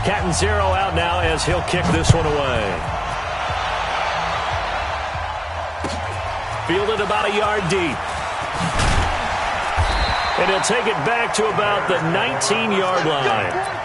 Catanzaro out now as he'll kick this one away. Fielded about a yard deep. And he'll take it back to about the 19-yard line.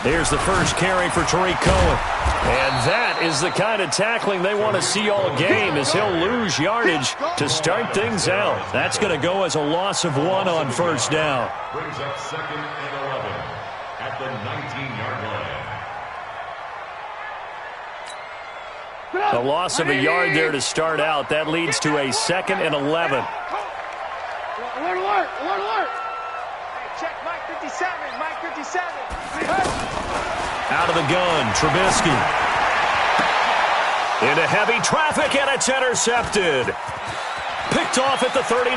Here's the first carry for Tariq Cohen. And that is the kind of tackling they want to see all game, as he'll lose yardage to start things out. That's going to go as a loss of 1 on first down. Brings up 2nd and 11 at the 19-yard line. The loss of a yard there to start out. That leads to a 2nd and 11. Alert, alert, alert, alert. Hey, check Mike 57, Mike 57. Out of the gun, Trubisky. Into heavy traffic, and it's intercepted. Picked off at the 39.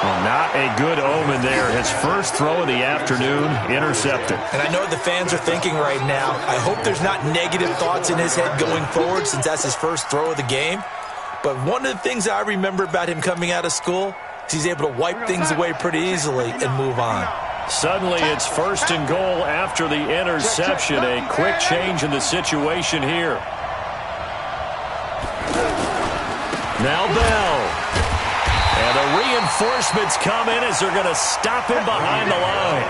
Well, not a good omen there. His first throw of the afternoon, intercepted. And I know the fans are thinking right now, I hope there's not negative thoughts in his head going forward, since that's his first throw of the game. But one of the things I remember about him coming out of school is he's able to wipe things away pretty easily and move on. Suddenly it's 1st and goal after the interception. A quick change in the situation here. Now Bell. And the reinforcements come in as they're going to stop him behind the line.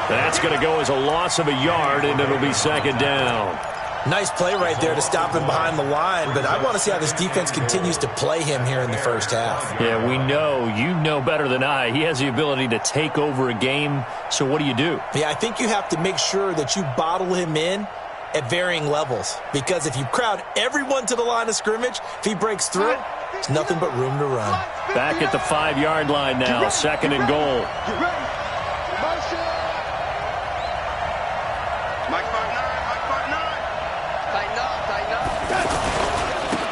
That's going to go as a loss of a yard, and it'll be 2nd down. Nice play right there to stop him behind the line, but I want to see how this defense continues to play him here in the first half. Yeah, we know. You know better than I. He has the ability to take over a game, so what do you do? Yeah, I think you have to make sure that you bottle him in at varying levels, because if you crowd everyone to the line of scrimmage, if he breaks through, there's nothing but room to run. Back at the 5-yard line now, 2nd and goal.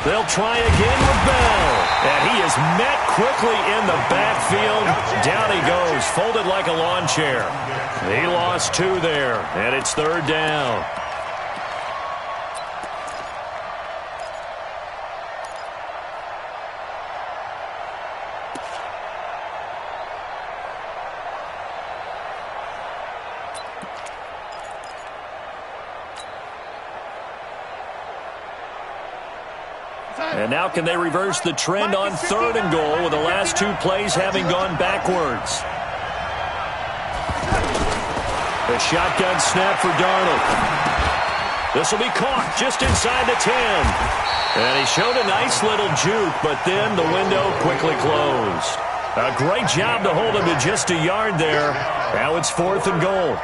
They'll try again with Bell. And he is met quickly in the backfield. Down he goes, folded like a lawn chair. He lost 2 there, and it's 3rd down. And now can they reverse the trend on 3rd and goal with the last 2 plays having gone backwards? A shotgun snap for Darnold. This will be caught just inside the 10. And he showed a nice little juke, but then the window quickly closed. A great job to hold him to just a yard there. Now it's 4th and goal.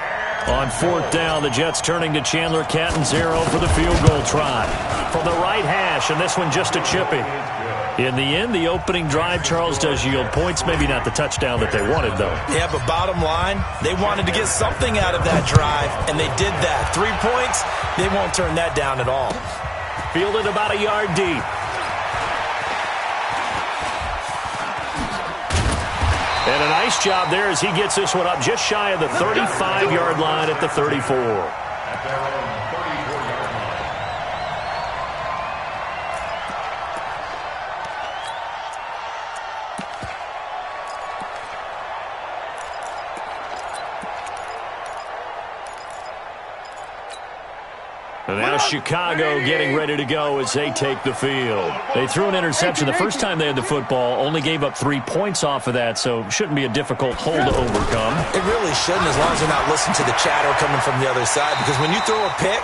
On 4th down, the Jets turning to Chandler Catanzaro for the field goal try. From the right hash, and this one just a chippy. In the end, the opening drive, Charles, does yield points. Maybe not the touchdown that they wanted, though. Yeah, but bottom line, they wanted to get something out of that drive, and they did that. 3 points, they won't turn that down at all. Fielded about a yard deep. And a nice job there as he gets this one up just shy of the 35-yard line at the 34. And now Chicago getting ready to go as they take the field. They threw an interception the first time they had the football, only gave up 3 points off of that, so shouldn't be a difficult hole to overcome. It really shouldn't, as long as they're not listening to the chatter coming from the other side, because when you throw a pick,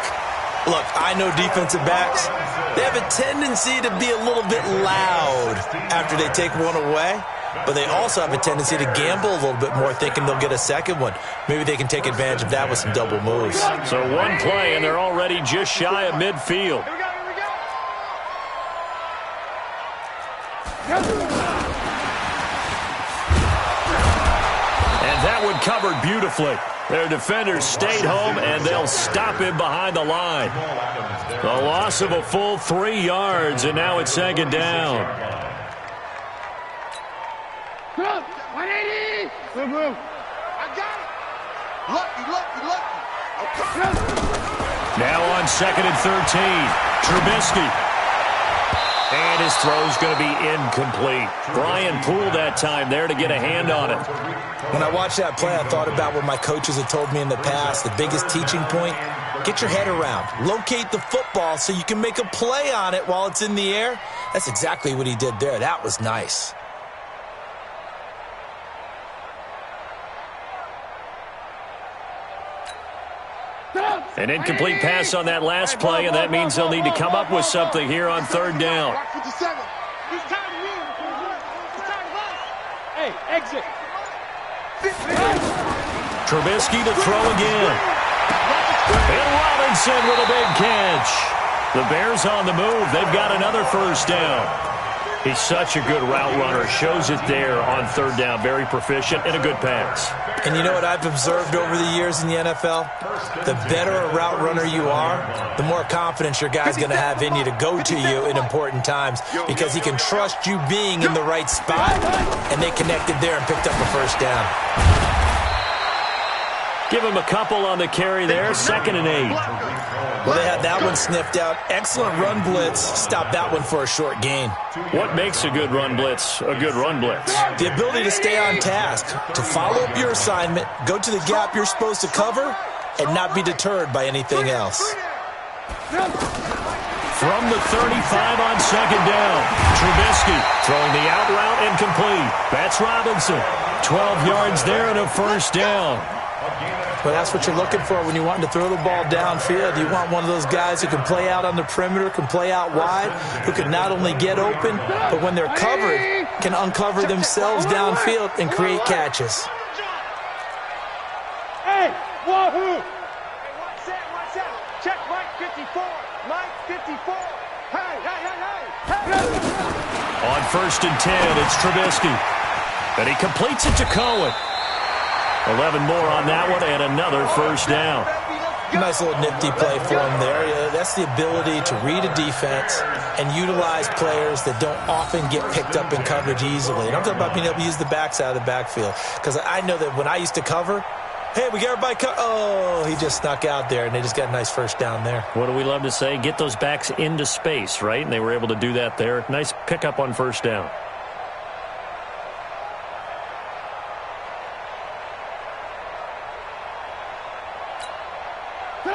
look, I know defensive backs, they have a tendency to be a little bit loud after they take one away. But they also have a tendency to gamble a little bit more, thinking they'll get a second one. Maybe they can take advantage of that with some double moves. So 1 play, and they're already just shy of midfield. And that one covered beautifully. Their defenders stayed home, and they'll stop him behind the line. A loss of a full 3 yards, and now it's second down. 180! Move, move. I got it. Lucky. Okay. Now on 2nd and 13, Trubisky. And his throw's going to be incomplete. Brian Poole that time there to get a hand on it. When I watched that play, I thought about what my coaches had told me in the past. The biggest teaching point, get your head around. Locate the football so you can make a play on it while it's in the air. That's exactly what he did there. That was nice. An incomplete pass on that last play, and that means they'll need to come up with something here on 3rd down. Hey, exit. Trubisky to throw again. And Robinson with a big catch. The Bears on the move. They've got another 1st down. He's such a good route runner. Shows it there on 3rd down. Very proficient and a good pass. And you know what I've observed over the years in the NFL? The better a route runner you are, the more confidence your guy's going to have in you to go to you in important times because he can trust you being in the right spot, and they connected there and picked up a 1st down. Give him a couple on the carry there. 2nd and 8. Well, they had that one sniffed out. Excellent run blitz. Stopped that one for a short gain. What makes a good run blitz a good run blitz? The ability to stay on task, to follow up your assignment, go to the gap you're supposed to cover, and not be deterred by anything else. From the 35 on 2nd down, Trubisky throwing the out route and complete. That's Robinson. 12 yards there and a 1st down. Well, that's what you're looking for when you want to throw the ball downfield. You want one of those guys who can play out on the perimeter, can play out wide, who can not only get open, but when they're covered, can uncover themselves downfield and create catches. Hey, wahoo! Hey, what's that? Check Mike 54. Mike 54. Hey. On 1st and 10, it's Trubisky. And he completes it to Cohen. 11 more on that one, and another 1st down. Nice little nifty play for him there. That's the ability to read a defense and utilize players that don't often get picked up in coverage easily. And I'm talking about being able to use the backs out of the backfield. Because I know that when I used to cover, hey, we got everybody oh, he just snuck out there, and they just got a nice 1st down there. What do we love to say? Get those backs into space, right? And they were able to do that there. Nice pickup on 1st down.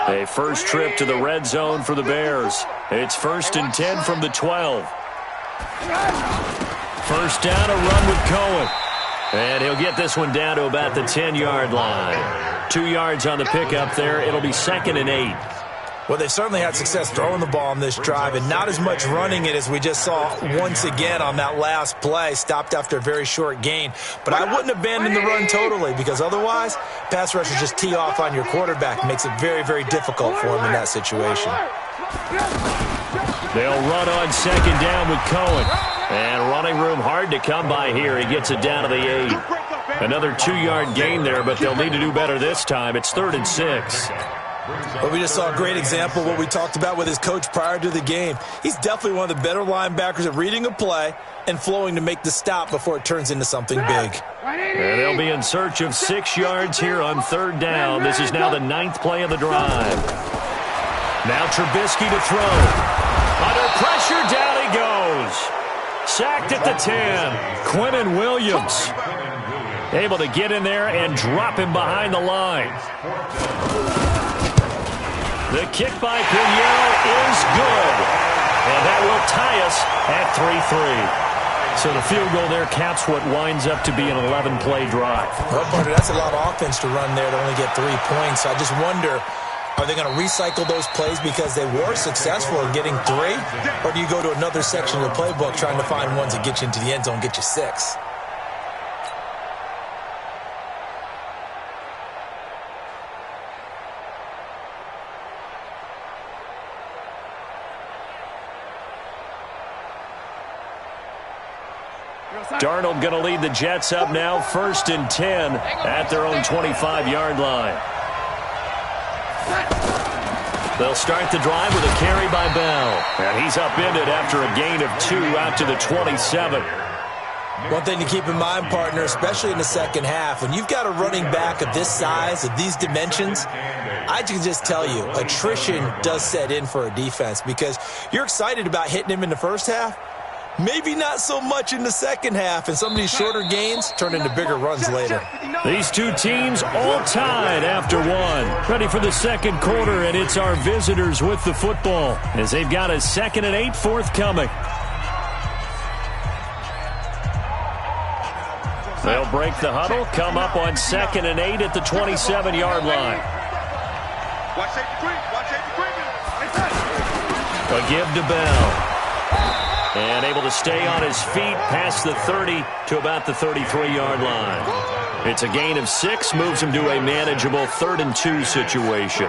A first trip to the red zone for the Bears. It's 1st and 10 from the 12. 1st down, a run with Cohen. And he'll get this one down to about the 10-yard line. 2 yards on the pickup there. It'll be 2nd and 8. Well, they've certainly had success throwing the ball on this drive and not as much running it as we just saw once again on that last play. Stopped after a very short gain. But I wouldn't abandon the run totally because otherwise, pass rushers just tee off on your quarterback. It makes it very, very difficult for him in that situation. They'll run on 2nd down with Cohen. And running room hard to come by here. He gets it down to the 8. Another 2-yard gain there, but they'll need to do better this time. It's 3rd and 6. Well, we just saw a great example of what we talked about with his coach prior to the game. He's definitely one of the better linebackers at reading a play and flowing to make the stop before it turns into something big. And they'll be in search of 6 yards here on 3rd down. This is now the 9th play of the drive. Now Trubisky to throw. Under pressure, down he goes. Sacked at the 10. Quinnen Williams able to get in there and drop him behind the line. The kick by Pinheiro is good. And that will tie us at 3-3. So the field goal there counts what winds up to be an 11-play drive. Well, partner, that's a lot of offense to run there to only get 3 points. I just wonder, are they going to recycle those plays because they were successful in getting 3? Or do you go to another section of the playbook trying to find ones that get you into the end zone and get you 6? Darnold going to lead the Jets up now, 1st and 10 at their own 25-yard line. They'll start the drive with a carry by Bell. And he's upended after a gain of 2 out to the 27. One thing to keep in mind, partner, especially in the second half, when you've got a running back of this size, of these dimensions, I can just tell you, attrition does set in for a defense because you're excited about hitting him in the first half. Maybe not so much in the second half, and some of these shorter gains turn into bigger runs later. These two teams all tied after one. Ready for the second quarter, and it's our visitors with the football as they've got a 2nd and 8 forthcoming. They'll break the huddle, come up on 2nd and 8 at the 27-yard line. A give to Bell. And able to stay on his feet past the 30 to about the 33-yard line. It's a gain of 6, moves him to a manageable 3rd and 2 situation.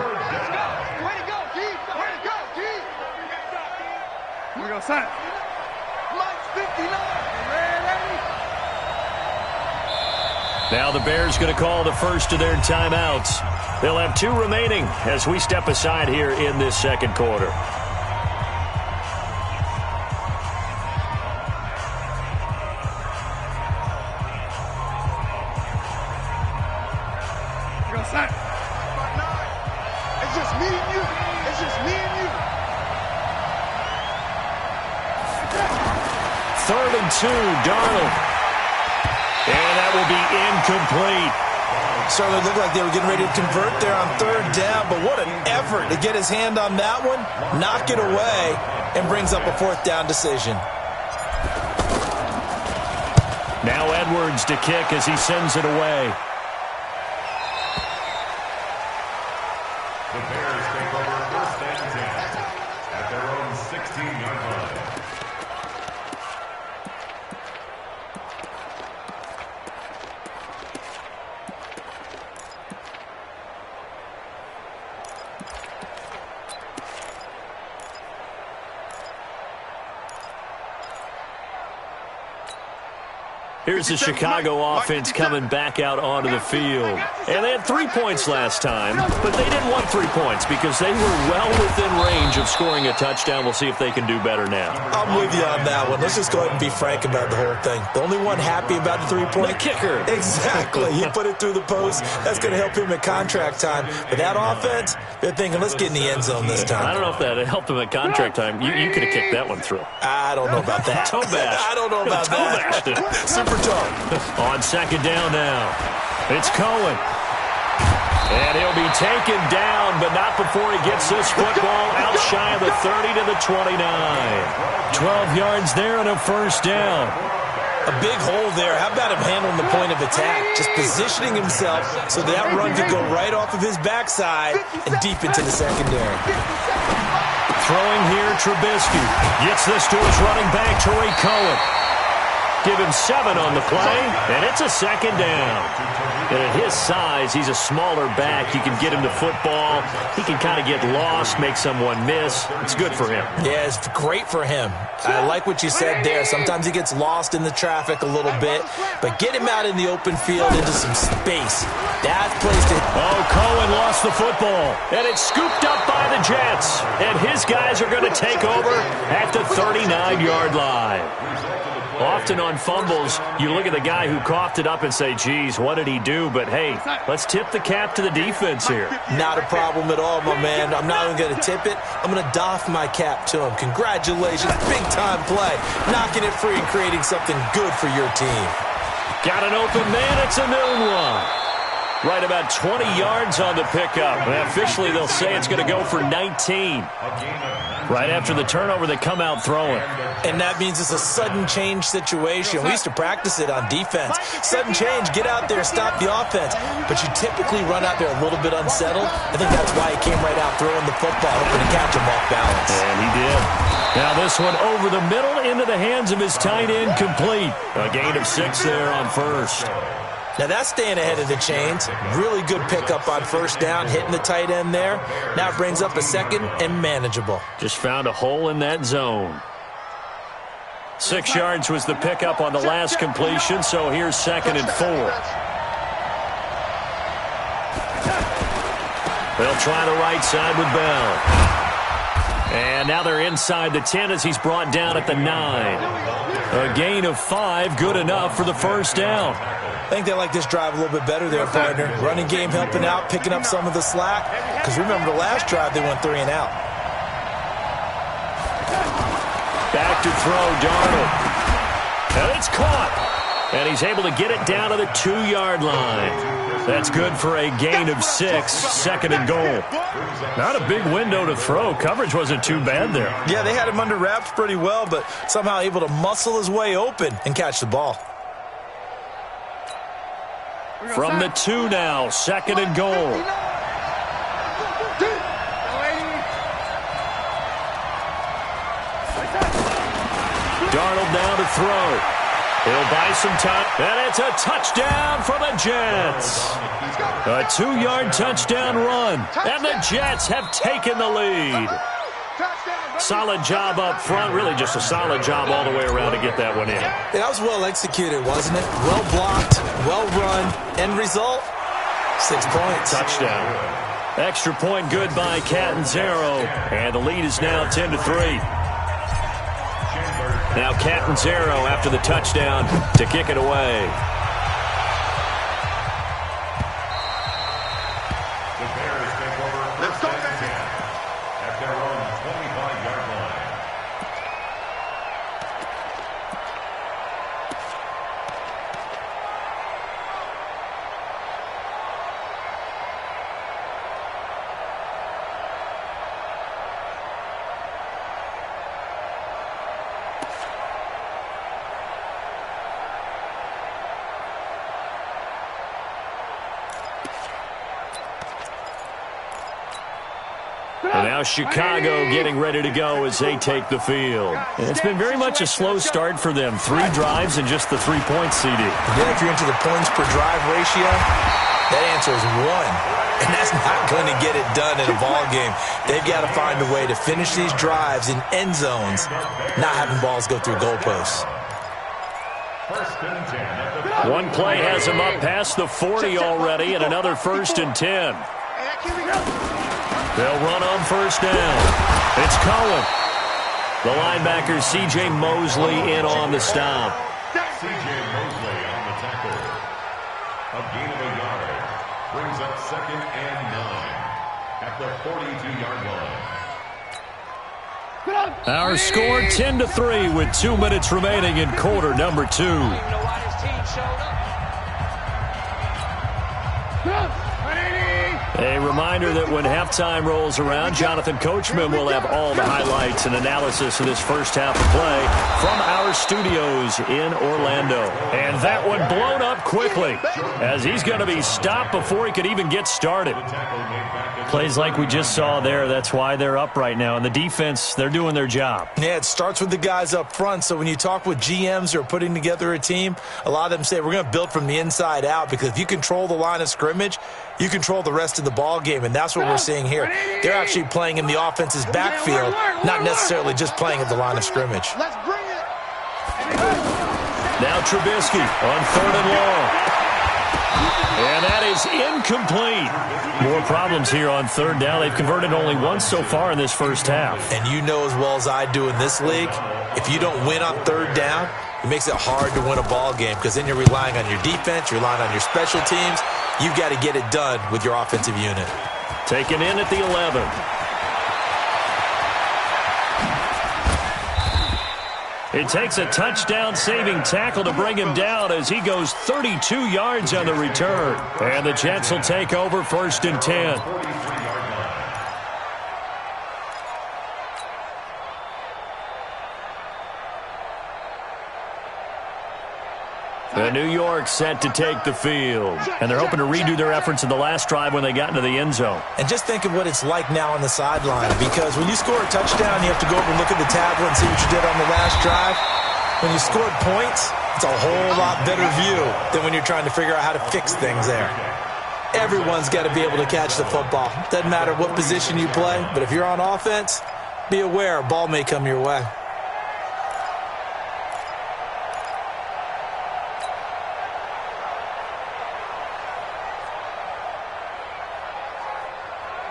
Now the Bears going to call the first of their timeouts. They'll have 2 remaining as we step aside here in this second quarter. It's just me and you. It's just me and you. 3rd and 2, Darnold. And that will be incomplete. Certainly looked like they were getting ready to convert there on 3rd down, but what an effort to get his hand on that one, knock it away, and brings up a 4th down decision. Now Edwards to kick as he sends it away. The Bears take over 1st and 10 at their own 16-yard line. Here's the Chicago offense coming back out onto the field. And they had 3 points last time, but they didn't want 3 points because they were well within range of scoring a touchdown. We'll see if they can do better now. I'm with you on that one. Let's just go ahead and be frank about the whole thing. The only one happy about the 3-point? The kicker. Exactly. He put it through the post. That's going to help him at contract time. But that offense, they're thinking, let's get in the end zone this time. I don't know if that helped him at contract time. You could have kicked that one through. I don't know about that. Toe bash. I don't know about that. Super toe. On 2nd down now. It's Cohen. And he'll be taken down, but not before he gets this football out shy of the 30 to the 29. 12 yards there and a 1st down. A big hole there. How about him handling the point of attack? Just positioning himself so that run could go right off of his backside and deep into the secondary. Throwing here, Trubisky. Gets this to his running back, Tariq Cohen. Give him 7 on the play, and it's a 2nd down. And at his size, he's a smaller back. You can get him the football. He can kind of get lost, make someone miss. It's good for him. Yeah, it's great for him. I like what you said there. Sometimes he gets lost in the traffic a little bit, but get him out in the open field into some space. That's placed it. Oh, Cohen lost the football, and it's scooped up by the Jets. And his guys are going to take over at the 39-yard line. Often on fumbles, you look at the guy who coughed it up and say, geez, what did he do? But, hey, let's tip the cap to the defense here. Not a problem at all, my man. I'm not even going to tip it. I'm going to doff my cap to him. Congratulations. Big-time play. Knocking it free and creating something good for your team. Got an open man. It's a noon one. Right about 20 yards on the pickup. And officially, they'll say it's going to go for 19. Right after the turnover, they come out throwing. And that means it's a sudden change situation. We used to practice it on defense. Sudden change, get out there, stop the offense. But you typically run out there a little bit unsettled. I think that's why he came right out throwing the football, hoping to catch him off balance. And he did. Now this one over the middle into the hands of his tight end, complete. A gain of 6 there on 1st. Now that's staying ahead of the chains. Really good pickup on 1st down, hitting the tight end there. Now it brings up a 2nd and manageable. Just found a hole in that zone. 6 yards was the pickup on the last completion, so here's 2nd and 4. They'll try the right side with Bell. And now they're inside the 10 as he's brought down at the 9. A gain of 5, good enough for the first down. I think they like this drive a little bit better there, partner. Running game helping out, picking up some of the slack. Because remember the last drive, they went 3 and out. Back to throw, Darnold. And it's caught. And he's able to get it down to the 2-yard line. That's good for a gain of 6, 2nd and goal. Not a big window to throw. Coverage wasn't too bad there. Yeah, they had him under wraps pretty well, but somehow able to muscle his way open and catch the ball. From the 2 now, 2nd and goal. Darnold down to throw. He'll buy some time, and it's a touchdown for the Jets. A 2-yard touchdown run, and the Jets have taken the lead. Solid job up front, really just a solid job all the way around to get that one in. That was well executed, wasn't it? Well blocked, well run. End result, 6 points. Touchdown. Extra point good by Catanzaro, and the lead is now 10-3. Now Catanzaro after the touchdown to kick it away. The Bears take over first and 10 at their own 25-yard line. And now Chicago getting ready to go as they take the field. And it's been very much a slow start for them. 3 drives and just the 3 points, CD. Yeah, if you're into the points per drive ratio, that answer is 1. And that's not going to get it done in a ball game. They've got to find a way to finish these drives in end zones, not having balls go through goalposts. First and 10 at the One play has him up past the 40 already, and another 1st and 10. They'll run on first down. It's Cohen. The linebacker, C.J. Mosley, in on the stop. C.J. Mosley on the tackle. A gain of a yard. Brings up 2nd and 9 at the 42-yard line. Our score 10-3 with 2 minutes remaining in quarter number 2. A reminder that when halftime rolls around, Jonathan Coachman will have all the highlights and analysis of this first half of play from our studios in Orlando. And that one blown up quickly as he's going to be stopped before he could even get started. Plays like we just saw there, that's why they're up right now. And the defense, they're doing their job. Yeah, it starts with the guys up front. So when you talk with GMs who are putting together a team, a lot of them say we're going to build from the inside out, because if you control the line of scrimmage, you control the rest of the ball game, and that's what we're seeing here. They're actually playing in the offense's backfield, not necessarily just playing at the line of scrimmage. Let's bring it. Now Trubisky on 3rd and long. And that is incomplete. More problems here on 3rd down. They've converted only once so far in this first half. And you know as well as I do in this league, if you don't win on 3rd down, it makes it hard to win a ball game, because then you're relying on your defense, you're relying on your special teams. You've got to get it done with your offensive unit. Taken in at the 11. It takes a touchdown-saving tackle to bring him down as he goes 32 yards on the return. And the Jets will take over 1st and 10. The New York set to take the field. And they're hoping to redo their efforts in the last drive when they got into the end zone. And just think of what it's like now on the sideline, because when you score a touchdown, you have to go over and look at the tablet and see what you did on the last drive. When you scored points, it's a whole lot better view than when you're trying to figure out how to fix things there. Everyone's got to be able to catch the football. Doesn't matter what position you play, but if you're on offense, be aware a ball may come your way.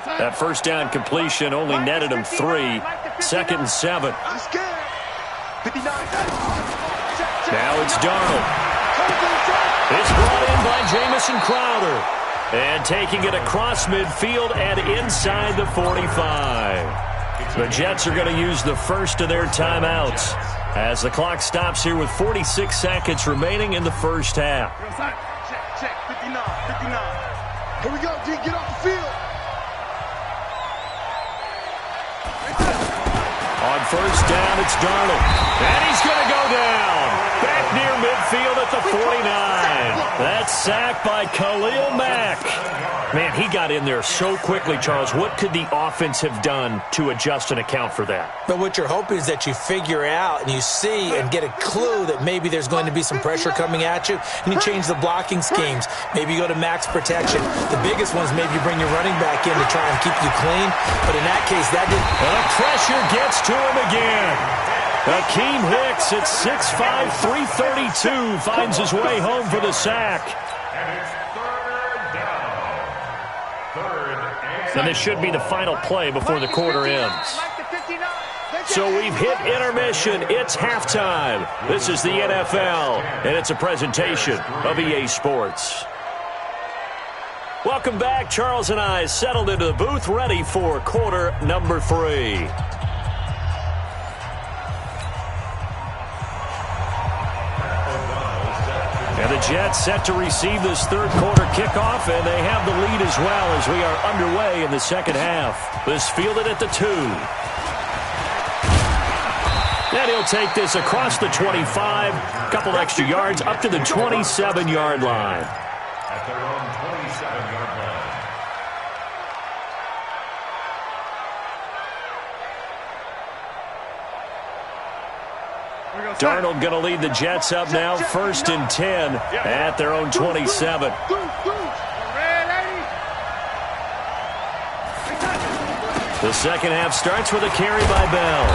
That first down completion only netted him 3. 2nd and 7. Now it's Darnold. It's brought in by Jamison Crowder. And taking it across midfield and inside the 45. The Jets are going to use the first of their timeouts as the clock stops here with 46 seconds remaining in the first half. Check, 59. Here we go, D, get off the field. On first down, it's Darnold. And he's going to go down. Back near midfield at the 49. That's sacked by Khalil Mack. Man, he got in there so quickly, Charles. What could the offense have done to adjust and account for that? But what you're hoping is that you figure out and you see and get a clue that maybe there's going to be some pressure coming at you, and you change the blocking schemes. Maybe you go to max protection. The biggest one is maybe you bring your running back in to try and keep you clean. But in that case, that didn't. The pressure gets to him again. Akeem Hicks at 6'5", 332 finds his way home for the sack. And this should be the final play before the quarter ends. So we've hit intermission. It's halftime. This is the NFL, and it's a presentation of EA Sports. Welcome back. Charles and I settled into the booth, ready for quarter number 3. And the Jets set to receive this third quarter kickoff, and they have the lead as well as we are underway in the second half. This fielded at the 2. And he'll take this across the 25, a couple extra yards up to the 27-yard line. At their own 27-yard line. Darnold going to lead the Jets up now, 1st and 10 at their own 27. The second half starts with a carry by Bell.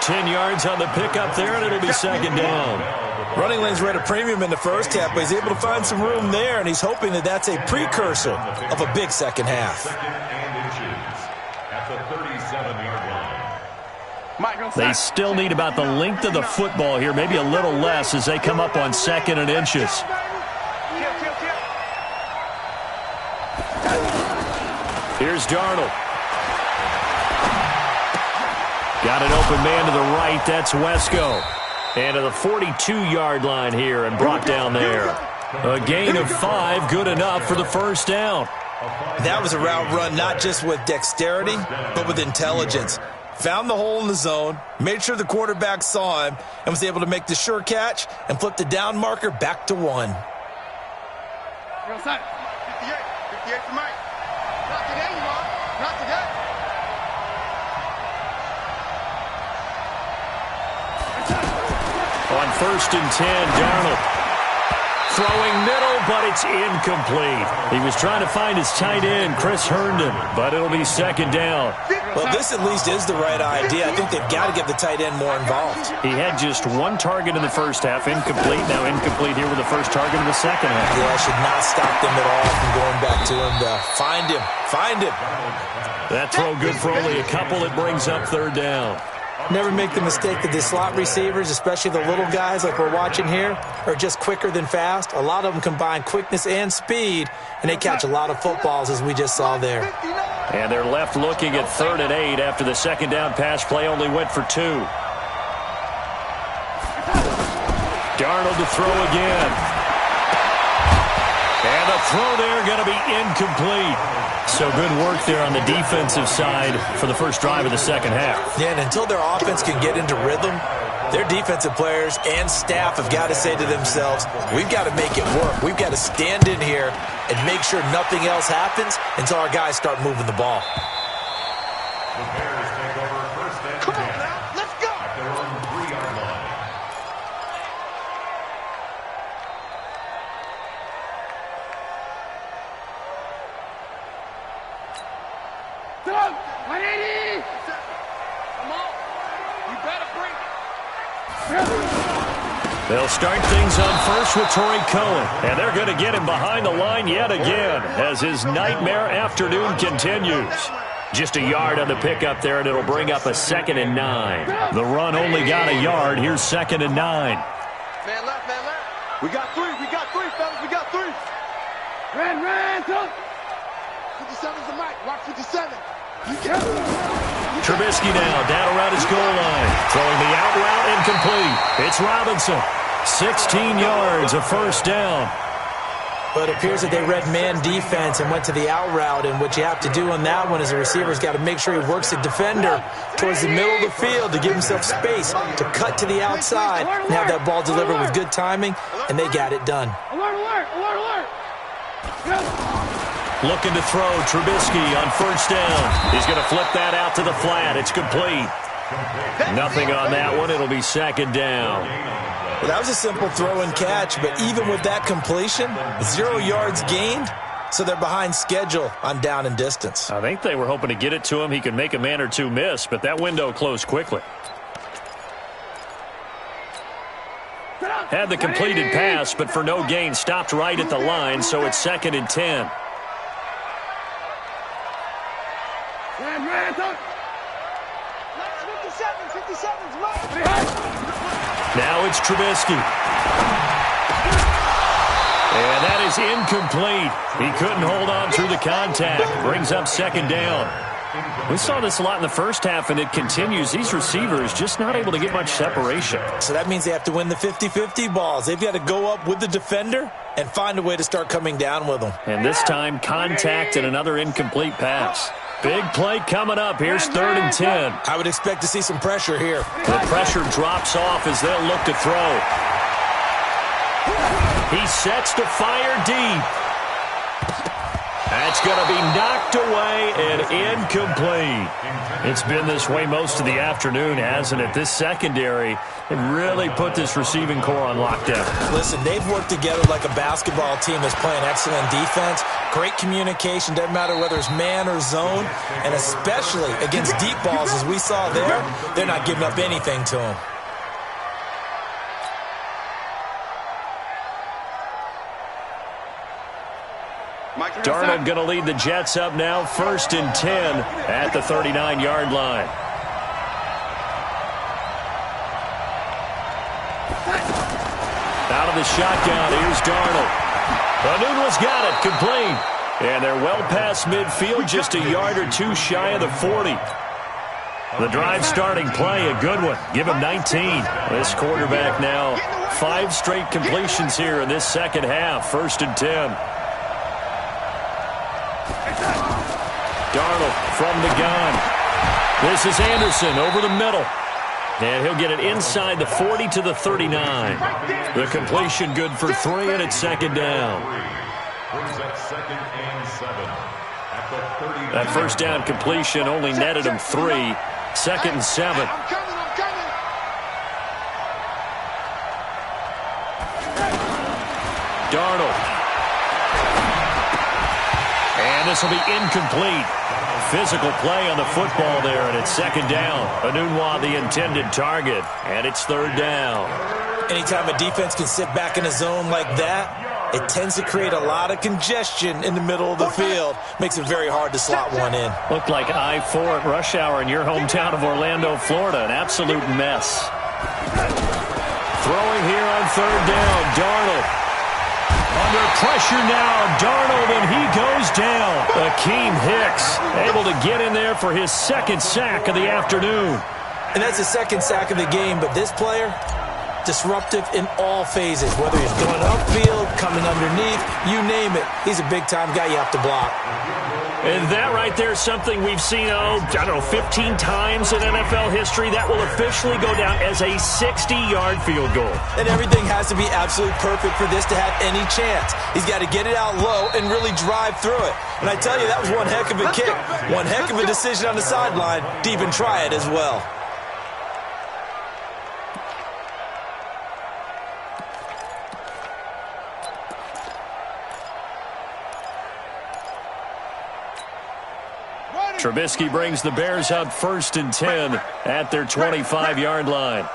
10 yards on the pickup there, and it'll be second down. Running lanes were at a premium in the first half, but he's able to find some room there, and he's hoping that that's a precursor of a big second half. Second and inches at the 37-yard line. They still need about the length of the football here, maybe a little less as they come up on 2nd and inches. Here's Darnold. Got an open man to the right. That's Wesco. And to the 42-yard line here and brought down there. A gain of 5, good enough for the first down. That was a route run not just with dexterity, but with intelligence. Found the hole in the zone, made sure the quarterback saw him, and was able to make the sure catch and flip the down marker back to 1. 58 for Mike. Not today, you are. Not today. On 1st and 10, Darnold. Throwing middle, but it's incomplete. He was trying to find his tight end, Chris Herndon, but it'll be second down. Well, this at least is the right idea. I think they've got to get the tight end more involved. He had just 1 target in the first half, incomplete. Now incomplete here with the first target in the second half. Yeah, should not stop them at all from going back to him to find him. Find him. That throw good for only a couple. It brings up third down. Never make the mistake that the slot receivers, especially the little guys like we're watching here, are just quicker than fast. A lot of them combine quickness and speed, and they catch a lot of footballs, as we just saw there. And they're left looking at 3rd and 8 after the second down pass play only went for 2. Darnold to throw again. And the throw there going to be incomplete. So good work there on the defensive side for the first drive of the second half. Yeah, and until their offense can get into rhythm, their defensive players and staff have got to say to themselves, we've got to make it work. We've got to stand in here and make sure nothing else happens until our guys start moving the ball. The Bears take over 1st and 10. Come on now, let's go. At their own 3-yard line. Doug, 180. Come on. You better bring it. They'll start things on first with Torrey Cohen. And they're going to get him behind the line yet again as his nightmare afternoon continues. Just a yard on the pickup there, and it'll bring up a 2nd and 9. The run only got a yard. Here's 2nd and 9. Man left, man left. We got three, fellas, we got three. Ran, go. 57's the mic, watch 57. Trubisky now down around his goal line. Throwing the out route incomplete. It's Robinson. 16 yards, a first down. But it appears that they read man defense and went to the out route. And what you have to do on that one is the receiver's got to make sure he works the defender towards the middle of the field to give himself space to cut to the outside and have that ball delivered with good timing, and they got it done. Alert. Looking to throw, Trubisky on first down. He's going to flip that out to the flat. It's complete. Nothing on that one. It'll be 2nd down. Well, that was a simple throw and catch, but even with that completion, 0 yards gained, so they're behind schedule on down and distance. I think they were hoping to get it to him. He could make a man or two miss, but that window closed quickly. Had the completed pass, but for no gain, stopped right at the line, so it's 2nd and 10. Now it's Trubisky. And that is incomplete. He couldn't hold on through the contact. Brings up 2nd down. We saw this a lot in the first half, and it continues. These receivers just not able to get much separation. So that means they have to win the 50-50 balls. They've got to go up with the defender and find a way to start coming down with them. And this time, contact and another incomplete pass. Big play coming up. Here's 3rd and 10. I would expect to see some pressure here. The pressure drops off as they'll look to throw. He sets to fire deep. That's going to be knocked away and incomplete. It's been this way most of the afternoon, hasn't it? This secondary really put this receiving core on lockdown. Listen, they've worked together like a basketball team that's playing excellent defense. Great communication, doesn't matter whether it's man or zone. And especially against deep balls, as we saw there, they're not giving up anything to them. Darnold going to lead the Jets up now, 1st and 10 at the 39-yard line. Out of the shotgun, here's Darnold. Anunwa's got it, complete. And they're well past midfield, just a yard or two shy of the 40. The drive starting play, a good one. Give him 19. This quarterback now, 5 straight completions here in this second half, 1st and 10. Darnold from the gun. This is Anderson over the middle. And he'll get it inside the 40 to the 39. The completion good for 3, and it's 2nd down. That first down completion only netted him 3. 2nd and 7. Darnold. And this will be incomplete. Physical play on the football there, and it's 2nd down. Anunwa the intended target, and it's 3rd down. Anytime a defense can sit back in a zone like that, it tends to create a lot of congestion in the middle of the field. Makes it very hard to slot one in. Looked like I-4 at rush hour in your hometown of Orlando, Florida. An absolute mess. Throwing here on 3rd down, Darnold. Under pressure now, Darnold, and he goes down. Akeem Hicks able to get in there for his 2nd sack of the afternoon. And that's the 2nd sack of the game, but this player, disruptive in all phases, whether he's going upfield, coming underneath, you name it. He's a big-time guy you have to block. And that right there is something we've seen, 15 times in NFL history. That will officially go down as a 60-yard field goal. And everything has to be absolutely perfect for this to have any chance. He's got to get it out low and really drive through it. And I tell you, that was one heck of a kick. One heck of a decision on the sideline to even try it as well. Trubisky brings the Bears up 1st and 10 at their 25-yard line.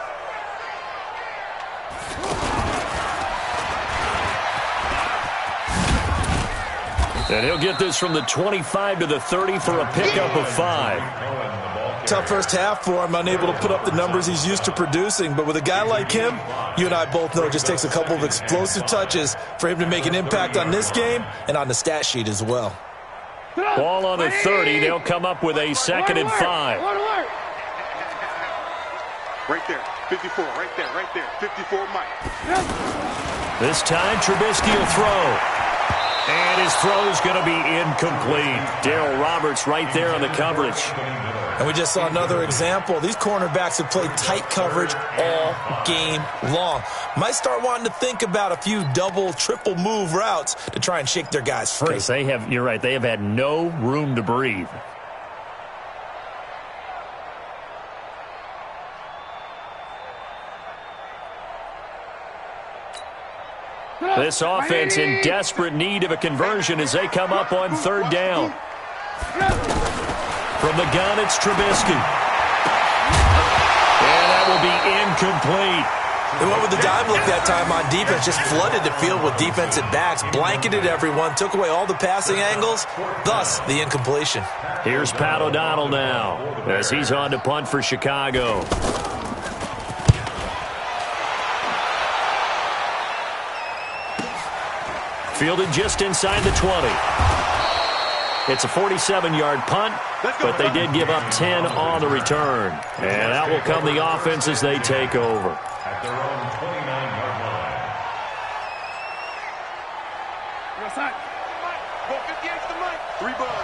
And he'll get this from the 25 to the 30 for a pickup of 5. Tough first half for him, unable to put up the numbers he's used to producing. But with a guy like him, you and I both know it just takes a couple of explosive touches for him to make an impact on this game and on the stat sheet as well. Ball on the 30. They'll come up with a 2nd and 5. Right there. 54. Right there. 54, Mike. This time, Trubisky will throw. And his throw is going to be incomplete. Darryl Roberts right there on the coverage. And we just saw another example. These cornerbacks have played tight coverage all game long. Might start wanting to think about a few double, triple move routes to try and shake their guys free. Because you're right, they have had no room to breathe. This offense in desperate need of a conversion as they come up on 3rd down. From the gun, it's Trubisky. And that will be incomplete. They went with the dime look that time on defense, just flooded the field with defensive backs, blanketed everyone, took away all the passing angles, thus the incompletion. Here's Pat O'Donnell now as he's on to punt for Chicago. Fielded just inside the 20. It's a 47-yard punt, but they did give up 10 on the return. And out will come the offense as they take over. At their own 29-yard line. Go 58 to Mike. 3 buds.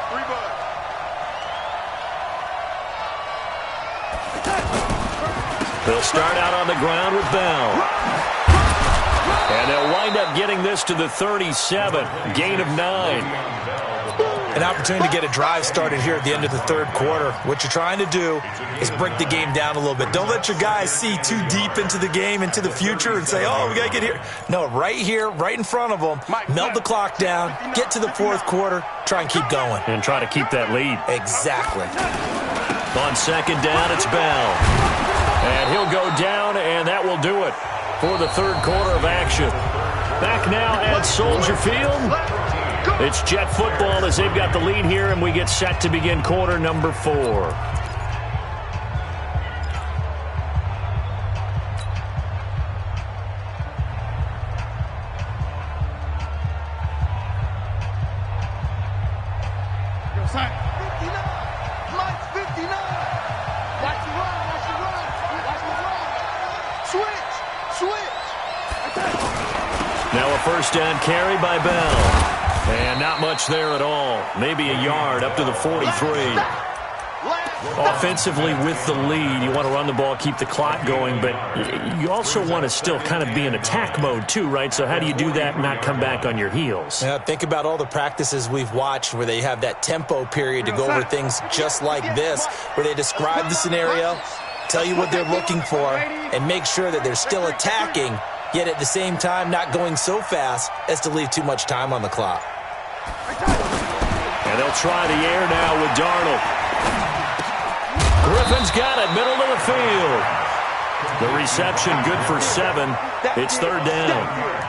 They'll start out on the ground with Bell. And they'll wind up getting this to the 37, gain of 9. An opportunity to get a drive started here at the end of the 3rd quarter. What you're trying to do is break the game down a little bit. Don't let your guys see too deep into the game, into the future, and say, oh, we got to get here. No, right here, right in front of them, melt the clock down, get to the 4th quarter, try and keep going. And try to keep that lead. Exactly. On 2nd down, it's Bell. And he'll go down, and that will do it for the 3rd quarter of action. Back now at Soldier Field. It's Jet football as they've got the lead here, and we get set to begin quarter number 4. Now a 1st down carry by Bell. And not much there at all. Maybe a yard up to the 43. Offensively with the lead, you want to run the ball, keep the clock going, but you also want to still kind of be in attack mode too, right? So how do you do that and not come back on your heels? Yeah, think about all the practices we've watched where they have that tempo period to go over things just like this, where they describe the scenario, tell you what they're looking for, and make sure that they're still attacking, yet at the same time not going so fast as to leave too much time on the clock. And they'll try the air now with Darnold. Griffin's got it, middle of the field. The reception good for 7. It's 3rd down.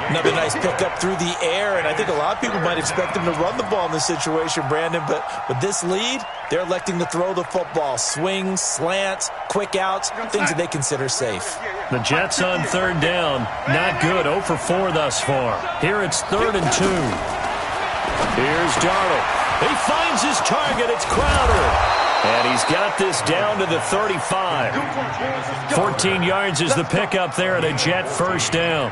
Another nice pickup through the air, and I think a lot of people might expect him to run the ball in this situation, Brandon, but with this lead, they're electing to throw the football. Swings, slants, quick outs, things that they consider safe. The Jets on 3rd down. Not good. 0 for 4 thus far. Here it's 3rd and 2. Here's Darnold. He finds his target. It's Crowder. And he's got this down to the 35. 14 yards is the pickup there and a Jet 1st down.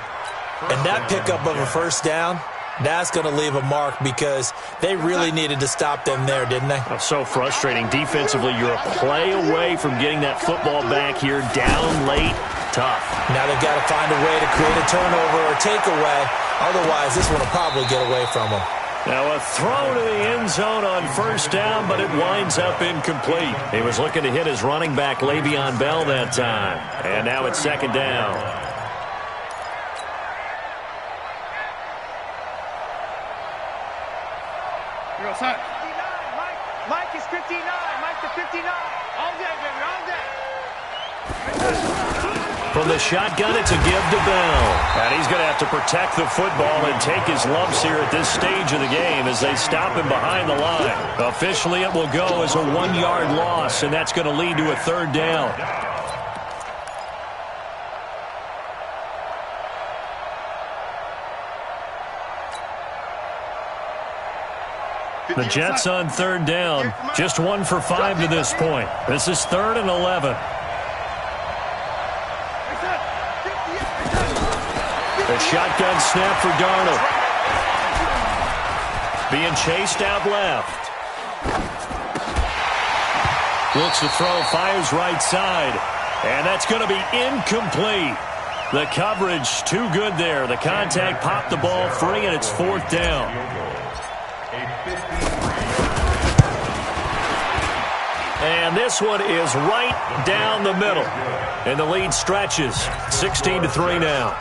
And that pickup of a 1st down, that's going to leave a mark because they really needed to stop them there, didn't they? That's so frustrating. Defensively, you're a play away from getting that football back here. Down late, tough. Now they've got to find a way to create a turnover or takeaway. Otherwise, this one will probably get away from them. Now a throw to the end zone on 1st down, but it winds up incomplete. He was looking to hit his running back, Le'Veon Bell, that time. And now it's 2nd down. Mike is 59. Mike to 59. All day, baby, all day. From the shotgun, it's a give to Bell. And he's going to have to protect the football and take his lumps here at this stage of the game as they stop him behind the line. Officially, it will go as a 1-yard loss, and that's going to lead to a third down. The Jets on third down. Just 1 for 5 to this point. This is 3rd and 11. A shotgun snap for Darnold. Being chased out left. Looks to throw, fires right side. And that's going to be incomplete. The coverage too good there. The contact popped the ball free, and it's 4th down. And this one is right down the middle. And the lead stretches 16-3 now.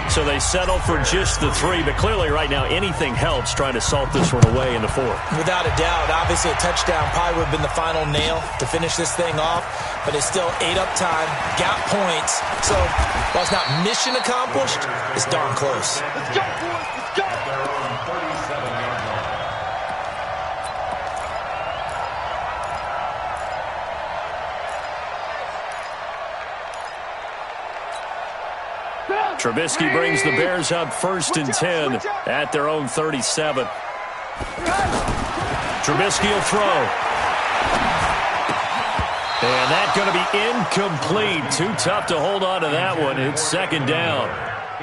So they settle for just the 3. But clearly right now anything helps trying to salt this one away in the 4th. Without a doubt. Obviously a touchdown probably would have been the final nail to finish this thing off. But it's still 8 up time. Got points. So while it's not mission accomplished, it's darn close. Let's go, boys. Let's go. Trubisky brings the Bears up 1st and 10 at their own 37. Trubisky will throw. And that's going to be incomplete. Too tough to hold on to that one. It's 2nd down.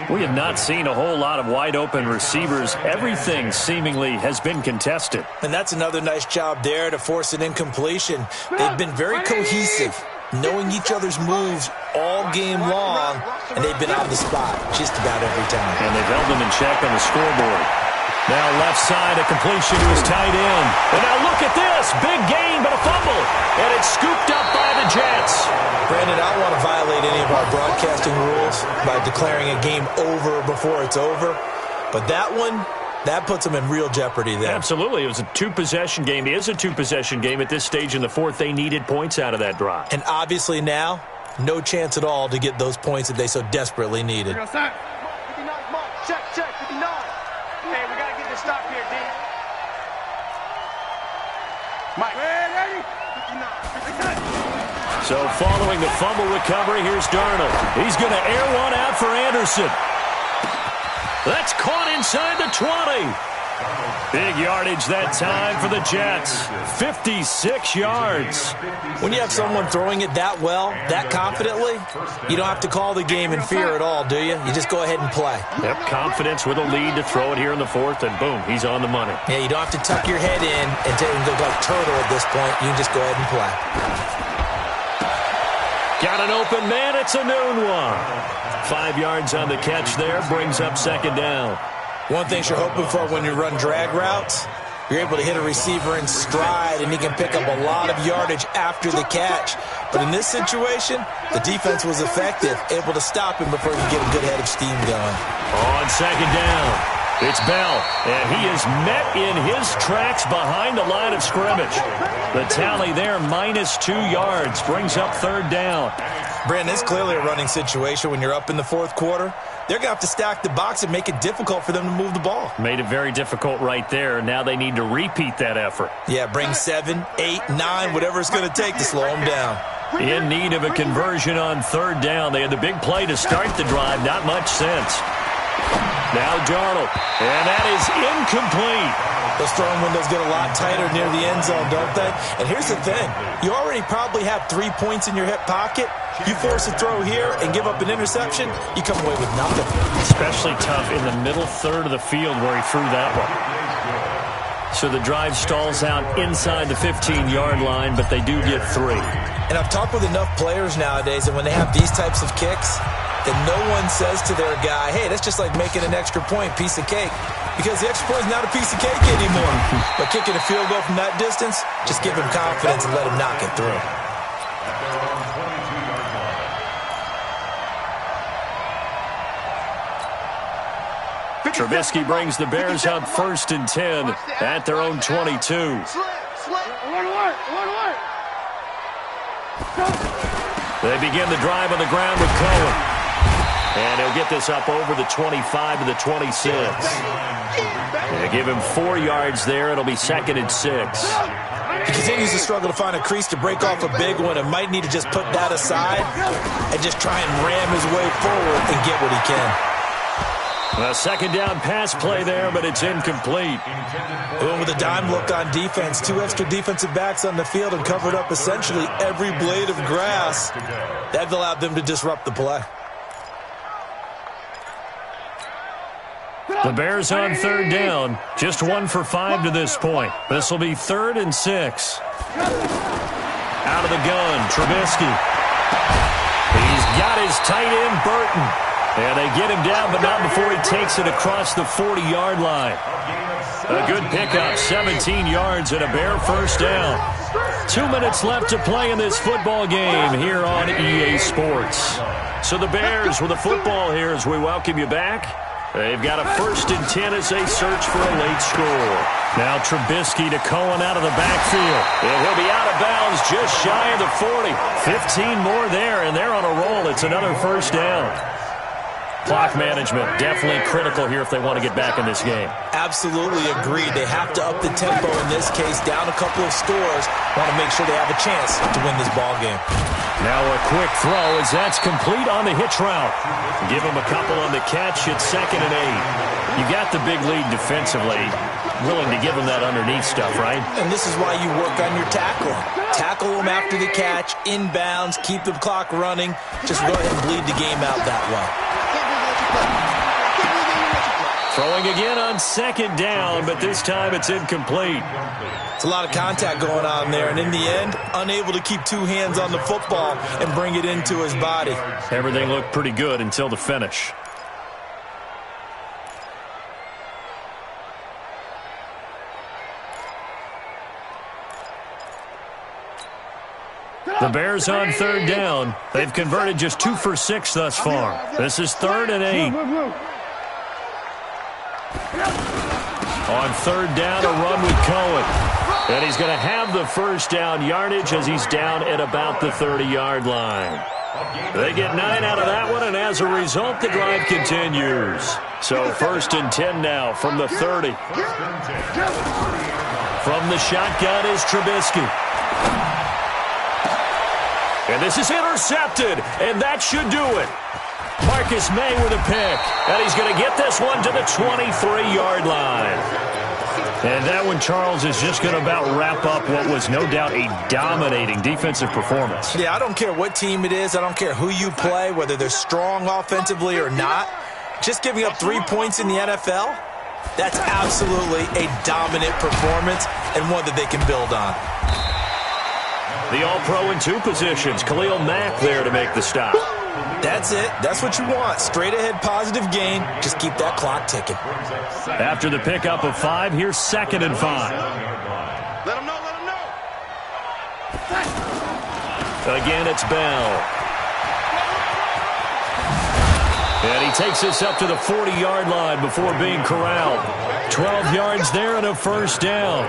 We have not seen a whole lot of wide-open receivers. Everything seemingly has been contested. And that's another nice job there to force an incompletion. They've been very cohesive, knowing each other's moves all game long, and they've been on the spot just about every time. And they've held them in check on the scoreboard. Now left side, a completion to his tight end. And now look at this. Big gain, but a fumble. And it's scooped up by the Jets. Brandon, I don't want to violate any of our broadcasting rules by declaring a game over before it's over. But that one, that puts them in real jeopardy there. Absolutely. It was a 2-possession game. It is a 2-possession game at this stage in the 4th. They needed points out of that drive. And obviously now, no chance at all to get those points that they so desperately needed. 59, check, 59. Hey, we got to get this stop here, D. Mike, ready? 59. So following the fumble recovery, here's Darnold. He's going to air one out for Anderson. That's caught inside the 20. Big yardage that time for the Jets. 56 yards. When you have someone throwing it that well, that confidently, you don't have to call the game in fear at all, do you? You just go ahead and play. Yep, confidence with a lead to throw it here in the 4th, and boom, he's on the money. Yeah, you don't have to tuck your head in and look like turtle at this point. You can just go ahead and play. Got an open man. It's a noon one. 5 yards on the catch there. Brings up 2nd down. One thing you're hoping for when you run drag routes, you're able to hit a receiver in stride, and he can pick up a lot of yardage after the catch. But in this situation, the defense was effective, able to stop him before he could get a good head of steam going. On 2nd down, it's Bell, and he is met in his tracks behind the line of scrimmage. The tally there, -2 yards, brings up 3rd down. Brandon, it's clearly a running situation when you're up in the 4th quarter. They're going to have to stack the box and make it difficult for them to move the ball. Made it very difficult right there. Now they need to repeat that effort. Yeah, bring 7, 8, 9, whatever it's going to take to slow them down. In need of a conversion on 3rd down. They had the big play to start the drive. Not much sense. Now Darnold. And that is incomplete. Those throwing windows get a lot tighter near the end zone, don't they? And here's the thing. You already probably have 3 points in your hip pocket. You force a throw here and give up an interception, you come away with nothing. Especially tough in the middle third of the field where he threw that one. So the drive stalls out inside the 15-yard line, but they do get 3. And I've talked with enough players nowadays that when they have these types of kicks, that no one says to their guy, hey, that's just like making an extra point, piece of cake. Because the extra point is not a piece of cake anymore. But kicking a field goal from that distance, just give him confidence and let him knock it through. Trubisky brings the Bears up 1st and 10 at their own 22. They begin the drive on the ground with Cohen. And he'll get this up over the 25 to the 26. They give him 4 yards there. It'll be 2nd and 6. He continues to struggle to find a crease to break off a big one and might need to just put that aside and just try and ram his way forward and get what he can. A 2nd down pass play there, but it's incomplete. And with a dime look on defense, 2 extra defensive backs on the field and covered up essentially every blade of grass. That allowed them to disrupt the play. The Bears on 3rd down. Just 1 for 5 to this point. This will be 3rd and 6. Out of the gun, Trubisky. He's got his tight end, Burton. And they get him down, but not before he takes it across the 40-yard line. A good pickup, 17 yards and a Bear 1st down. 2 minutes left to play in this football game here on EA Sports. So the Bears with the football here as we welcome you back. They've got a 1st and 10 as they search for a late score. Now Trubisky to Cohen out of the backfield. And he'll be out of bounds just shy of the 40. 15 more there, and they're on a roll. It's another 1st down. Clock management definitely critical here if they want to get back in this game. Absolutely agreed. They have to up the tempo in this case, down a couple of scores. Want to make sure they have a chance to win this ball game. Now a quick throw as that's complete on the hitch route. Give him a couple on the catch. It's 2nd and 8. You got the big lead defensively. Willing to give them that underneath stuff, right? And this is why you work on your tackling. Tackle them after the catch, inbounds, keep the clock running. Just go ahead and bleed the game out that way. Throwing again on 2nd down, but this time it's incomplete. It's a lot of contact going on there, and in the end, unable to keep 2 hands on the football and bring it into his body. Everything looked pretty good until the finish. The Bears on 3rd down. They've converted just 2 for 6 thus far. This is 3rd and 8. On 3rd down, a run with Cohen. And he's going to have the 1st down yardage as he's down at about the 30-yard line. They get 9 out of that one, and as a result, the drive continues. So 1st and 10 now from the 30. From the shotgun is Trubisky. And this is intercepted, and that should do it. Marcus May with a pick, and he's going to get this one to the 23-yard line. And that one, Charles, is just going to about wrap up what was no doubt a dominating defensive performance. Yeah, I don't care what team it is. I don't care who you play, whether they're strong offensively or not. Just giving up 3 points in the NFL, that's absolutely a dominant performance and one that they can build on. The All-Pro in 2 positions. Khalil Mack there to make the stop. That's it. That's what you want. Straight ahead positive gain. Just keep that clock ticking. After the pickup of 5, here's 2nd and 5. Let him know, let him know. Again, it's Bell. And he takes this up to the 40-yard line before being corralled. 12 yards there and a 1st down.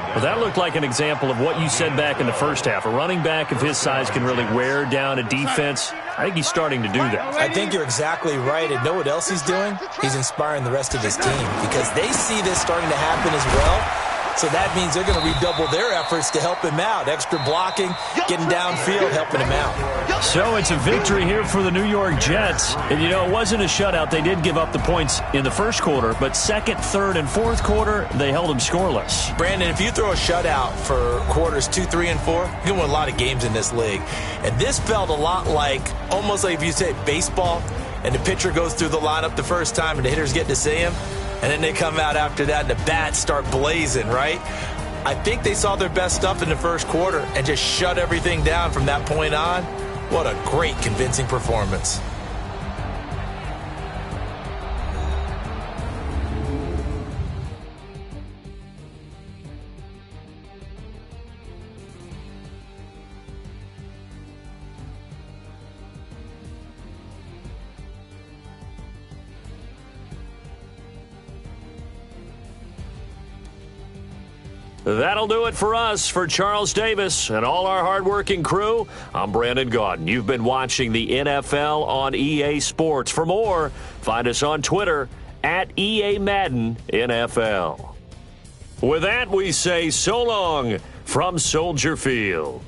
Well, that looked like an example of what you said back in the first half. A running back of his size can really wear down a defense. I think he's starting to do that. I think you're exactly right. And know what else he's doing? He's inspiring the rest of his team because they see this starting to happen as well. So that means they're going to redouble their efforts to help him out. Extra blocking, getting downfield, helping him out. So it's a victory here for the New York Jets. And, you know, it wasn't a shutout. They did give up the points in the first quarter, but 2nd, 3rd, and 4th quarter, they held them scoreless. Brandon, if you throw a shutout for quarters 2, 3, and 4, you can win a lot of games in this league. And this felt a lot like, almost like if you say baseball, and the pitcher goes through the lineup the first time and the hitters get to see him. And then they come out after that and the bats start blazing, right? I think they saw their best stuff in the first quarter and just shut everything down from that point on. What a great, convincing performance. That'll do it for us. For Charles Davis and all our hardworking crew, I'm Brandon Gaudin. You've been watching the NFL on EA Sports. For more, find us on Twitter at EA Madden NFL. With that, we say so long from Soldier Field.